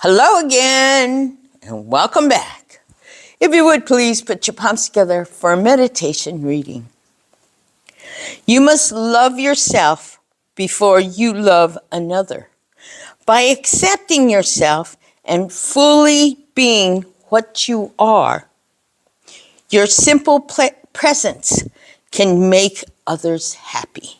Hello again, and welcome back. If you would please put your palms together for a meditation reading. You must love yourself before you love another. By accepting yourself and fully being what you are, your simple presence can make others happy.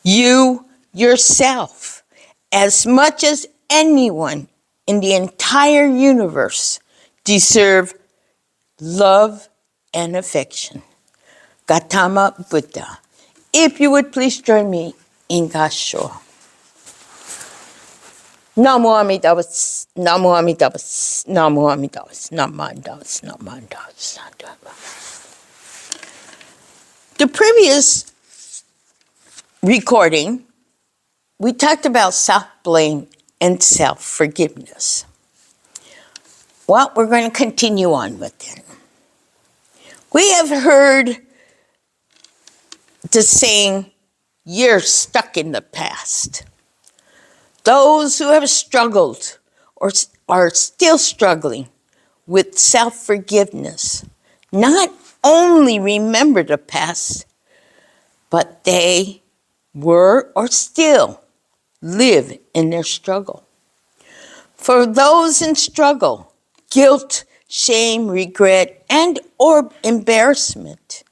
You, yourself, as much as anyone in the entire universe, deserve love and affection. Gautama Buddha. If you would please join me in Gasho. Namo Amidavas, Namo Amidavas, Namo Amidavas, Namo Amidavas, Namo Amidavas. The previous recording, we talked about self-blame and self-forgiveness. Well, we're going to continue on with it. We have heard the saying, you're stuck in the past. Those who have struggled or are still struggling with self-forgiveness not only remember the past, but they were or still live in their struggle. For those in struggle, guilt, shame, regret, and or embarrassment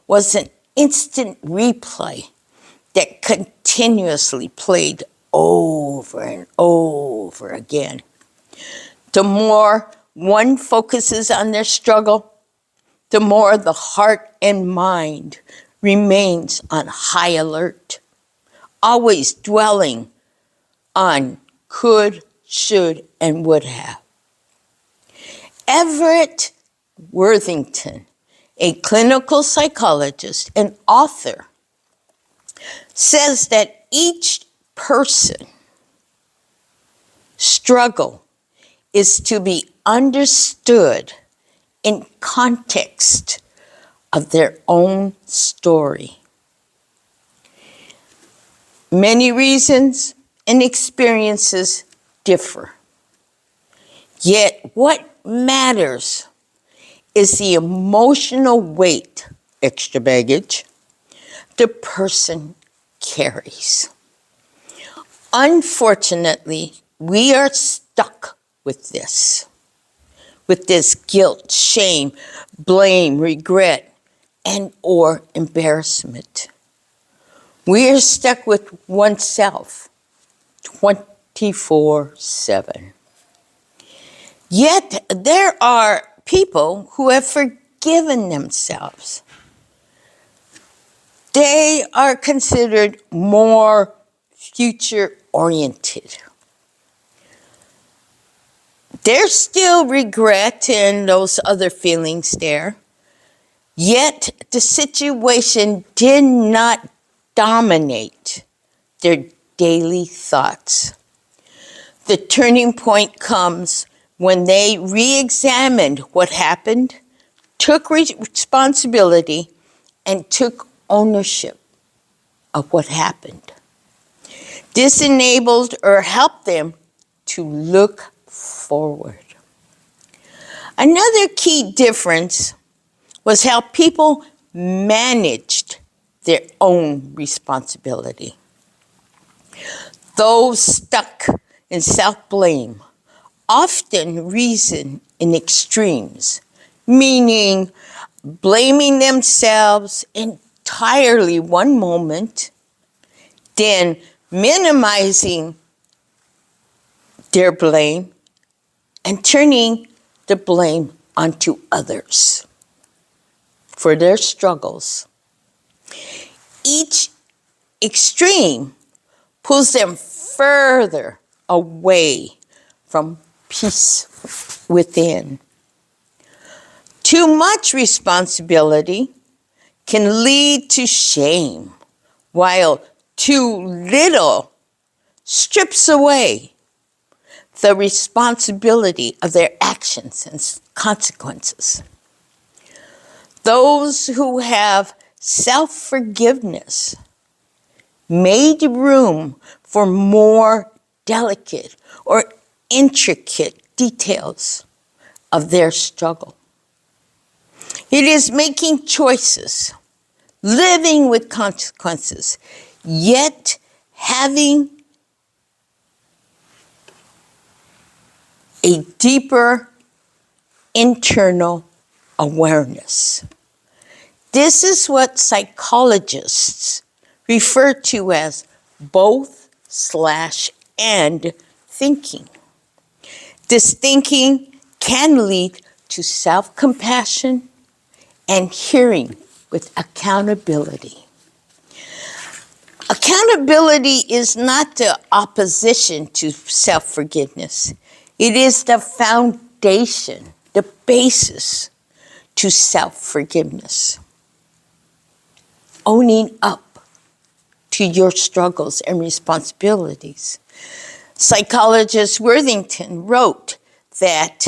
was an instant replay that continuously played over and over again. The more one focuses on their struggle, the more the heart and mind remains on high alert, always dwelling on could, should, and would have. Everett Worthington, a clinical psychologist and author, says that each person struggle is to be understood in context of their own story. Many reasons and experiences differ. Yet what matters is the emotional weight, extra baggage, the person carries. Unfortunately, we are stuck with this guilt, shame, blame, regret, and or embarrassment. We are stuck with oneself 24/7. Yet there are people who have forgiven themselves. They are considered more future-oriented. There's still regret and those other feelings there. Yet the situation did not dominate their daily thoughts. The turning point comes when they re-examined what happened, took responsibility, and took ownership of what happened. This enabled or helped them to look forward. Another key difference was how people managed their own responsibility. Those stuck in self-blame often reason in extremes, meaning blaming themselves entirely one moment, then minimizing their blame and turning the blame onto others for their struggles. Each extreme pulls them further away from peace within. Too much responsibility can lead to shame, while too little strips away the responsibility of their actions and consequences. Those who have self-forgiveness made room for more delicate or intricate details of their struggle. It is making choices, living with consequences, yet having a deeper internal awareness. This is what psychologists refer to as both/and thinking. This thinking can lead to self-compassion and hearing with accountability. Accountability is not the opposition to self-forgiveness. It is the foundation, the basis to self-forgiveness. Owning up to your struggles and responsibilities. Psychologist Worthington wrote that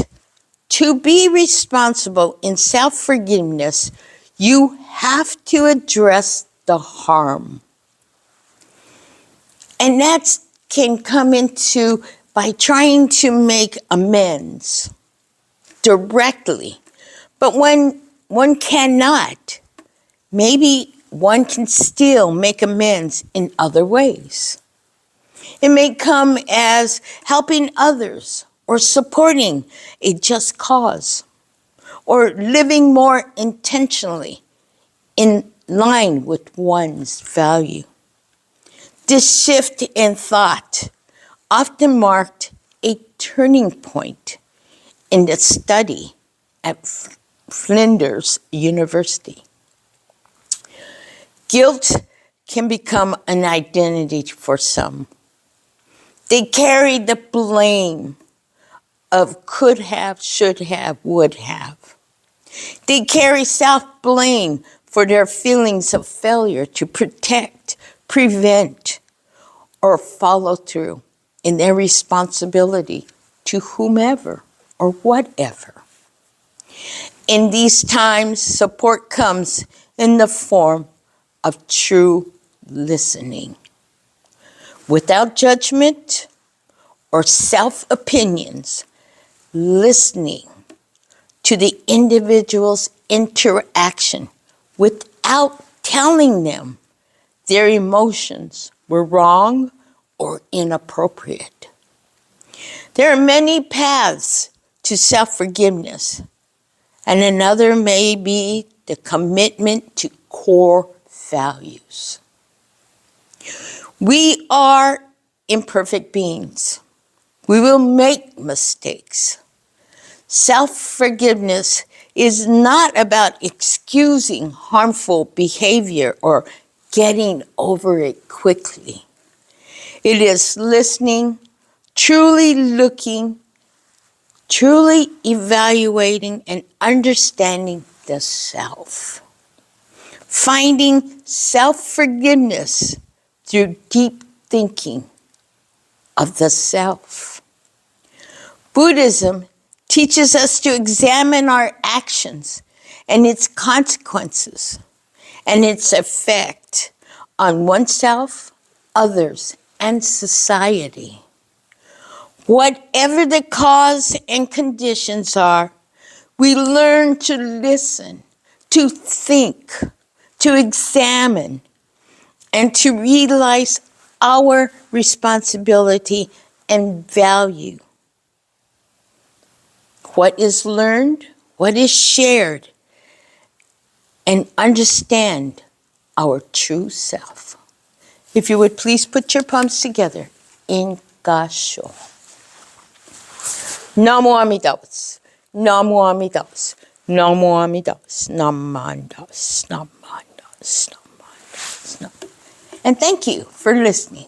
to be responsible in self-forgiveness, you have to address the harm. And that can come into by trying to make amends directly. But when one cannot, maybe one can still make amends in other ways. It may come as helping others or supporting a just cause or living more intentionally in line with one's value. This shift in thought often marked a turning point in the study at Flinders University. Guilt can become an identity for some. They carry the blame of could have, should have, would have. They carry self-blame for their feelings of failure to protect, prevent, or follow through in their responsibility to whomever or whatever. In these times, support comes in the form of true listening. Without judgment or self-opinions, listening to the individual's interaction without telling them their emotions were wrong or inappropriate. There are many paths to self-forgiveness, and another may be the commitment to core values. We are imperfect beings. We will make mistakes. Self-forgiveness is not about excusing harmful behavior or getting over it quickly. It is listening, truly looking, truly evaluating and understanding the self. Finding self-forgiveness through deep thinking of the self. Buddhism teaches us to examine our actions and its consequences and its effect on oneself, others, and society. Whatever the cause and conditions are, we learn to listen, to think, to examine, and to realize our responsibility and value. What is learned, what is shared, and understand our true self. If you would please put your palms together in Gasho. Namo Amidavas, Namo Amidavas, Namo Amidavas, Namandas, Namandas, Namandas. And thank you for listening.